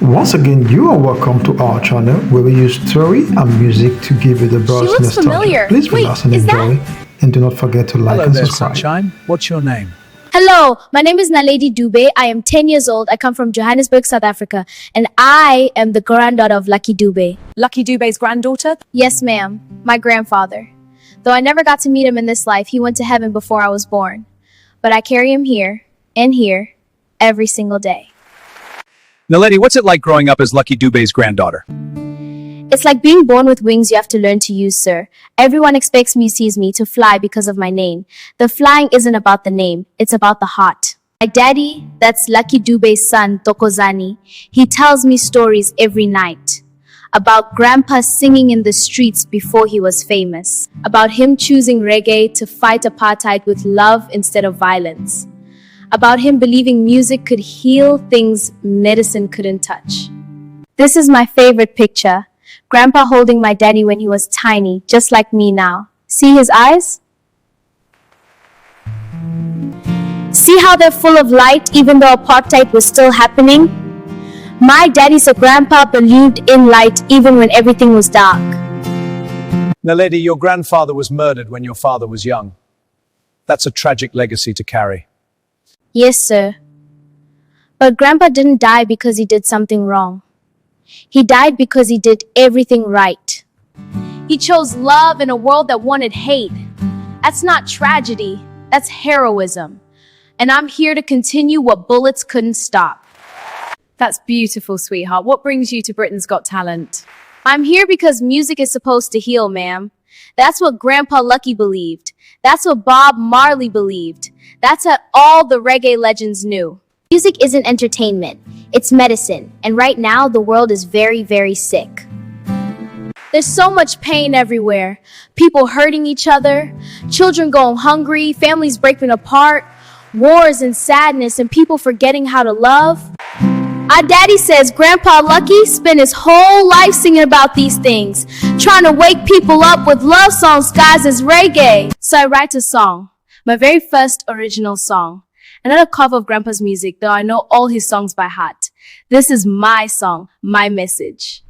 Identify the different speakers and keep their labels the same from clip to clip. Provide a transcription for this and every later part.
Speaker 1: Once again, you are welcome to our channel where we use story and music to give you the best
Speaker 2: She looks
Speaker 1: nostalgia.
Speaker 2: familiar.
Speaker 1: Please relax and enjoy. And do not forget to like
Speaker 3: Hello
Speaker 1: and
Speaker 3: there,
Speaker 1: subscribe.
Speaker 3: sunshine. What's your name?
Speaker 2: Hello, my name is Naledi Dube. I am 10 years old. I come from Johannesburg, South Africa, and I am the granddaughter of Lucky Dube.
Speaker 4: Lucky Dube's granddaughter?
Speaker 2: Yes, ma'am, my grandfather. Though I never got to meet him in this life, he went to heaven before I was born. But I carry him here and here every single day.
Speaker 3: Naledi, what's it like growing up as Lucky Dube's granddaughter?
Speaker 2: It's like being born with wings you have to learn to use, sir. Everyone expects me, sees me, to fly because of my name. The flying isn't about the name, it's about the heart. My daddy, that's Lucky Dube's son, Tokozani, he tells me stories every night. About grandpa singing in the streets before he was famous. About him choosing reggae to fight apartheid with love instead of violence. About him believing music could heal things medicine couldn't touch. This is my favorite picture. Grandpa holding my daddy when he was tiny, just like me now. See his eyes? See how they're full of light even though apartheid was still happening? My daddy said grandpa believed in light even when everything was dark.
Speaker 3: Naledi, your grandfather was murdered when your father was young. That's a tragic legacy to carry.
Speaker 2: Yes, sir. But grandpa didn't die because he did something wrong. He died because he did everything right. He chose love in a world that wanted hate. That's not tragedy, that's heroism. And I'm here to continue what bullets couldn't stop.
Speaker 4: That's beautiful, sweetheart. What brings you to Britain's Got Talent?
Speaker 2: I'm here because music is supposed to heal, ma'am. That's what Grandpa Lucky believed. That's what Bob Marley believed. That's what all the reggae legends knew. Music isn't entertainment, it's medicine. And right now, the world is very, very sick. There's so much pain everywhere. People hurting each other, children going hungry, families breaking apart, wars and sadness, and people forgetting how to love. Our daddy says Grandpa Lucky spent his whole life singing about these things, trying to wake people up with love songs guys as reggae. So I write a song, my very first original song. Another cover of Grandpa's music, though I know all his songs by heart. This is my song, my message.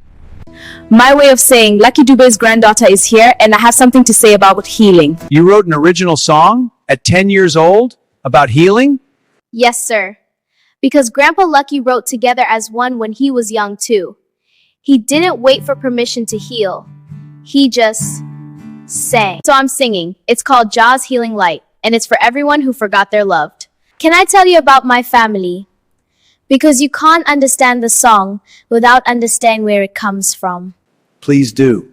Speaker 2: My way of saying Lucky Dube's granddaughter is here and I have something to say about healing.
Speaker 3: You wrote an original song at 10 years old about healing?
Speaker 2: Yes, sir. Because Grandpa Lucky wrote together as one when he was young too. He didn't wait for permission to heal. He just sang. So I'm singing. It's called Jah Healing Light, and it's for everyone who forgot they're loved. Can I tell you about my family? Because you can't understand the song without understanding where it comes from.
Speaker 3: Please do.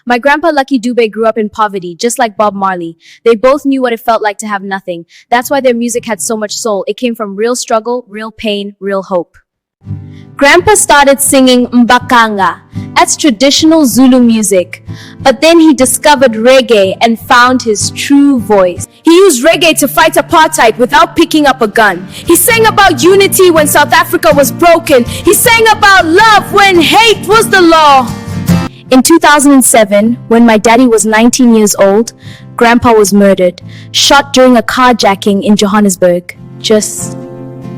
Speaker 2: My grandpa Lucky Dube grew up in poverty, just like Bob Marley. They both knew what it felt like to have nothing. That's why their music had so much soul. It came from real struggle, real pain, real hope. Grandpa started singing Mbakanga. That's traditional Zulu music. But then he discovered reggae and found his true voice. He used reggae to fight apartheid without picking up a gun. He sang about unity when South Africa was broken. He sang about love when hate was the law. In 2007, when my daddy was 19 years old, Grandpa was murdered, shot during a carjacking in Johannesburg. Just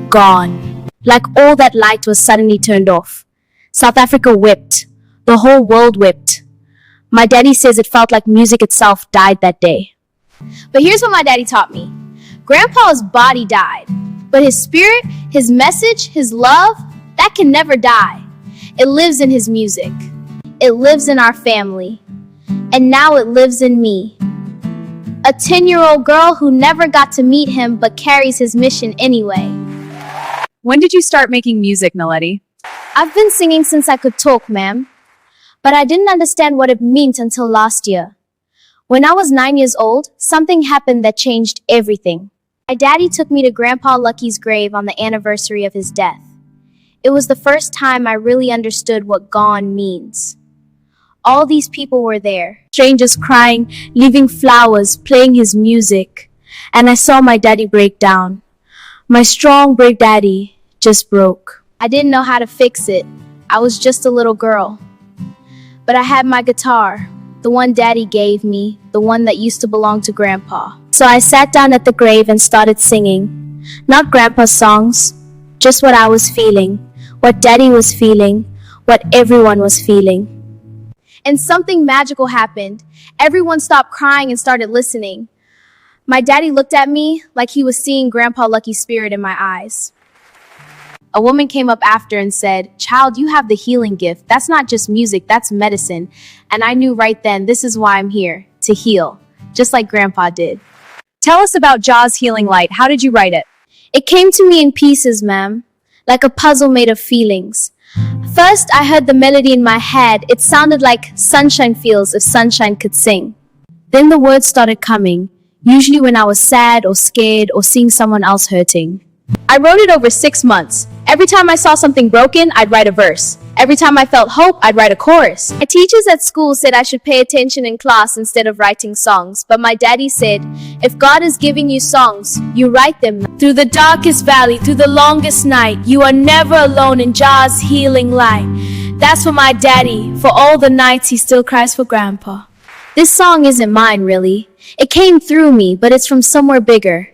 Speaker 2: gone. Like all that light was suddenly turned off. South Africa wept. The whole world wept. My daddy says it felt like music itself died that day. But here's what my daddy taught me. Grandpa's body died, but his spirit, his message, his love, that can never die. It lives in his music. It lives in our family. And now it lives in me. A 10-year-old girl who never got to meet him but carries his mission anyway.
Speaker 4: When did you start making music, Naledi?
Speaker 2: I've been singing since I could talk, ma'am. But I didn't understand what it meant until last year. When I was 9 years old, something happened that changed everything. My daddy took me to Grandpa Lucky's grave on the anniversary of his death. It was the first time I really understood what gone means. All these people were there, strangers crying, leaving flowers, playing his music. And I saw my daddy break down. My strong, brave daddy just broke. I didn't know how to fix it. I was just a little girl. But I had my guitar, the one daddy gave me, the one that used to belong to Grandpa. So I sat down at the grave and started singing. Not Grandpa's songs, just what I was feeling. what Daddy was feeling, what everyone was feeling. And something magical happened. Everyone stopped crying and started listening. My daddy looked at me like he was seeing Grandpa Lucky's spirit in my eyes. A woman came up after and said, "Child, you have the healing gift. That's not just music, that's medicine." And I knew right then, this is why I'm here, to heal, just like Grandpa did.
Speaker 4: Tell us about Jah's Healing Light. How did you write it?
Speaker 2: It came to me in pieces, ma'am, like a puzzle made of feelings. First, I heard the melody in my head. It sounded like sunshine feels if sunshine could sing. Then the words started coming, usually when I was sad or scared or seeing someone else hurting.
Speaker 4: I wrote it over 6 months. Every time I saw something broken, I'd write a verse. Every time I felt hope, I'd write a chorus.
Speaker 2: My teachers at school said I should pay attention in class instead of writing songs, but my daddy said, if God is giving you songs, you write them. Through the darkest valley, through the longest night, you are never alone in Jah's healing light. That's for my daddy, for all the nights he still cries for Grandpa. This song isn't mine, really. It came through me, but it's from somewhere bigger.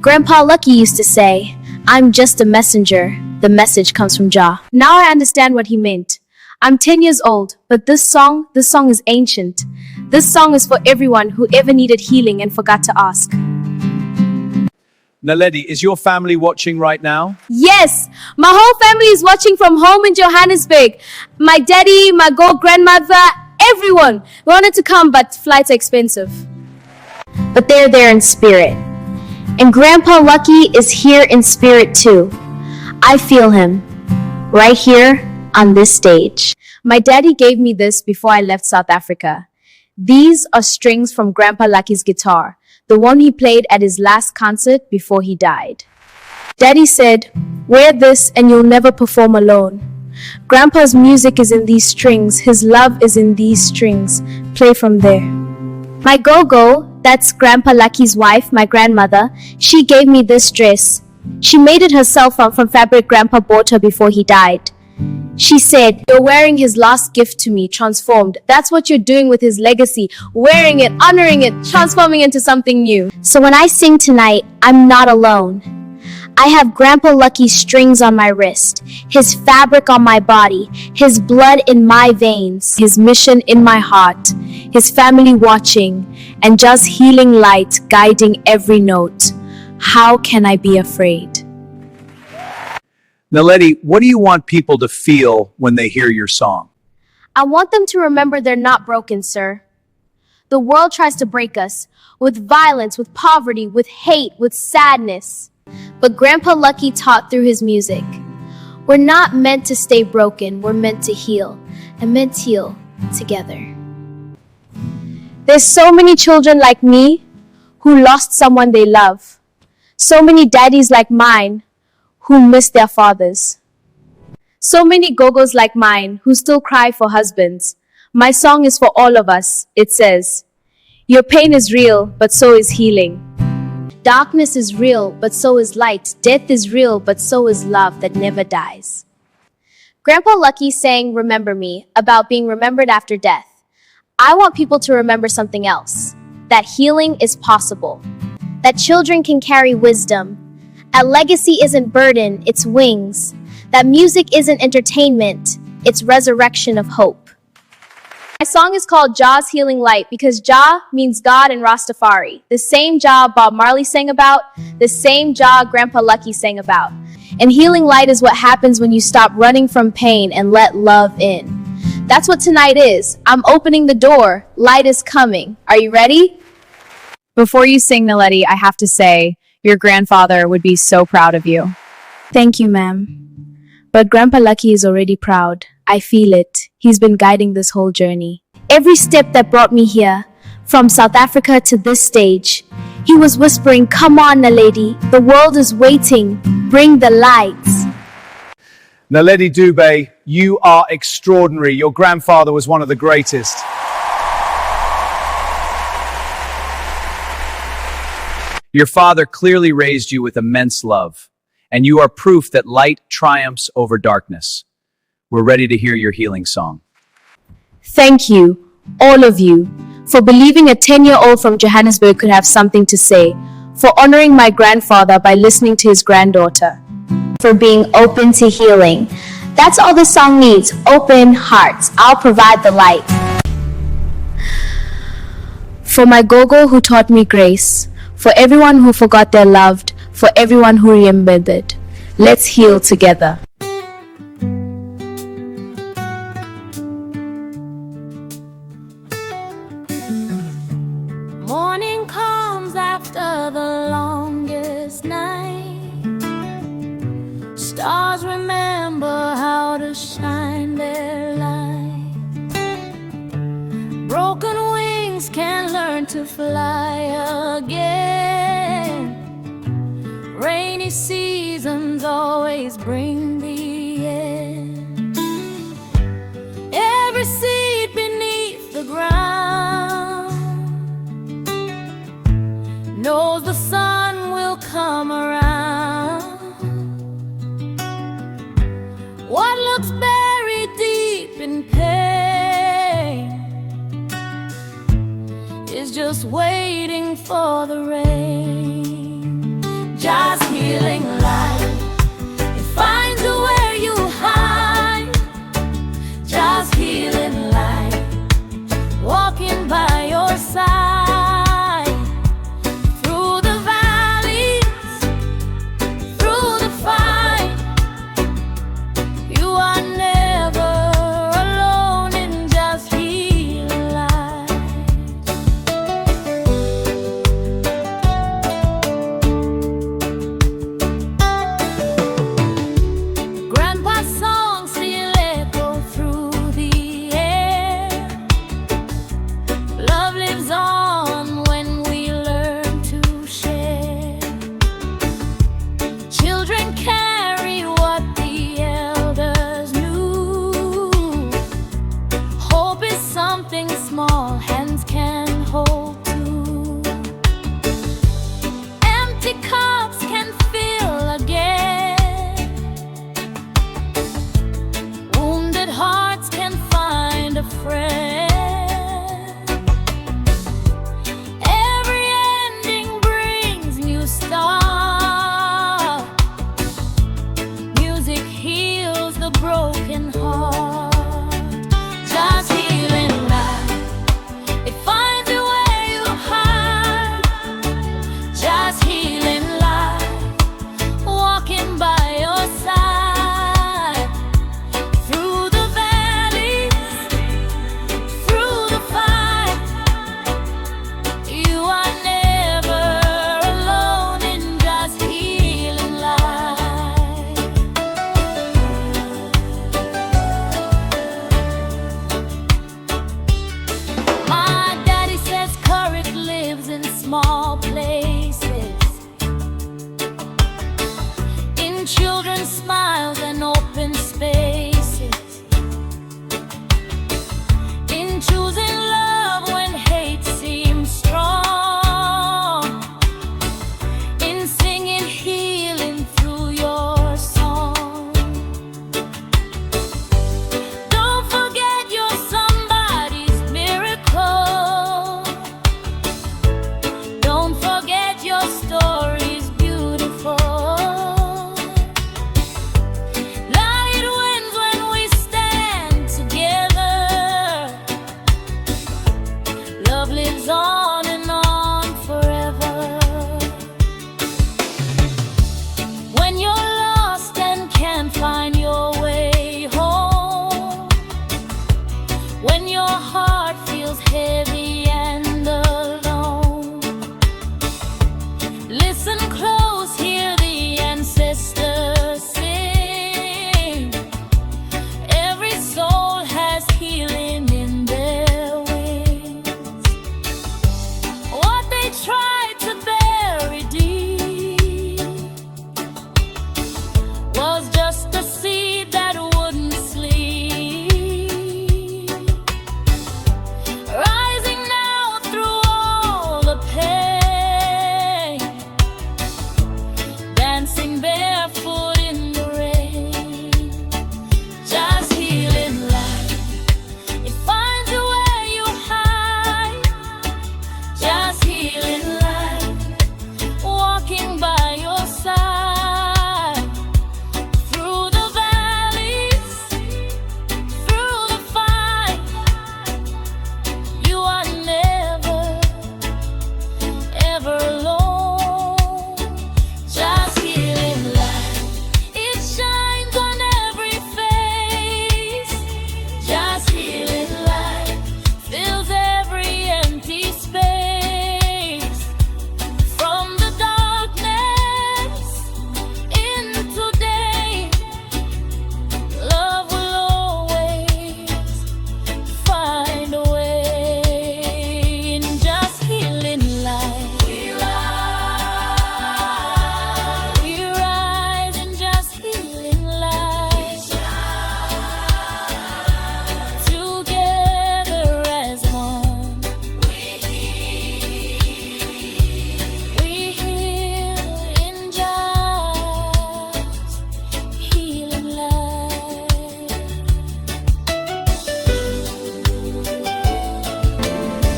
Speaker 2: Grandpa Lucky used to say, I'm just a messenger. The message comes from Jah. Now I understand what he meant. I'm 10 years old, but this song is ancient. This song is for everyone who ever needed healing and forgot to ask.
Speaker 3: Naledi, is your family watching right now?
Speaker 2: Yes, my whole family is watching from home in Johannesburg. My daddy, my grandmother, everyone wanted to come, but flights are expensive. But they're there in spirit. And Grandpa Lucky is here in spirit too. I feel him, right here on this stage. My daddy gave me this before I left South Africa. These are strings from Grandpa Lucky's guitar, the one he played at his last concert before he died. Daddy said, wear this and you'll never perform alone. Grandpa's music is in these strings, his love is in these strings. Play from there. My go-go, that's Grandpa Lucky's wife, my grandmother, she gave me this dress. She made it herself from fabric Grandpa bought her before he died. She said, you're wearing his last gift to me, transformed. That's what you're doing with his legacy, wearing it, honoring it, transforming into something new. So when I sing tonight, I'm not alone. I have Grandpa Lucky's strings on my wrist, his fabric on my body, his blood in my veins, his mission in my heart, his family watching, and Jah's healing light guiding every note. How can I be afraid?
Speaker 3: Naledi, what do you want people to feel when they hear your song?
Speaker 2: I want them to remember they're not broken, sir. The world tries to break us with violence, with poverty, with hate, with sadness. But Grandpa Lucky taught through his music. We're not meant to stay broken, we're meant to heal, and meant to heal together. There's so many children like me who lost someone they love. So many daddies like mine who miss their fathers. So many gogos like mine who still cry for husbands. My song is for all of us. It says, your pain is real, but so is healing. Darkness is real, but so is light. Death is real, but so is love that never dies. Grandpa Lucky sang Remember Me about being remembered after death. I want people to remember something else. That healing is possible. That children can carry wisdom. That legacy isn't burden, it's wings. That music isn't entertainment, it's resurrection of hope. My song is called Jah's Healing Light because Jah means God in Rastafari. The same Jah Bob Marley sang about, the same Jah Grandpa Lucky sang about. And healing light is what happens when you stop running from pain and let love in. That's what tonight is. I'm opening the door. Light is coming. Are you ready?
Speaker 4: Before you sing, Naledi, I have to say, your grandfather would be so proud of you.
Speaker 2: Thank you, ma'am. But Grandpa Lucky is already proud. I feel it. He's been guiding this whole journey. Every step that brought me here, from South Africa to this stage, he was whispering, come on, Naledi. The world is waiting. Bring the lights.
Speaker 3: Naledi Dube, you are extraordinary. Your grandfather was one of the greatest. Your father clearly raised you with immense love, and you are proof that light triumphs over darkness. We're ready to hear your healing song.
Speaker 2: Thank you, all of you, for believing a 10-year-old from Johannesburg could have something to say, for honoring my grandfather by listening to his granddaughter, for being open to healing.
Speaker 4: That's all this song needs. Open hearts. I'll provide the light.
Speaker 2: For my gogo who taught me grace, for everyone who forgot their loved, for everyone who remembered, let's heal together.
Speaker 5: Morning comes after the longest night. Stars remember how to shine their light. Broken wings can learn to fly again. Rainy seasons always bring the end. Every seed beneath the ground knows the sun will come around. What looks buried deep in pain is just waiting for the rain. Jah's healing light, it finds you where you hide. Jah's healing light, walking by your side. Through the valleys, through the fight, you are never alone in Jah's healing light.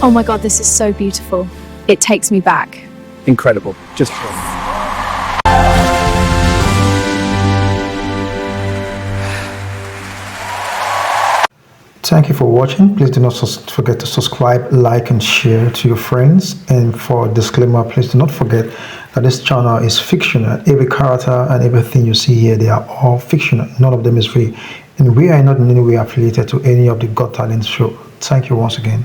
Speaker 4: Oh my god, this is so beautiful. It takes me back.
Speaker 3: Incredible. Just
Speaker 1: Thank you for watching. Please do not forget to subscribe, like, and share to your friends. And for a disclaimer, please do not forget that this channel is fictional. Every character and everything you see here, they are all fictional. None of them is real. And we are not in any way affiliated to any of the Got Talent show. Thank you once again.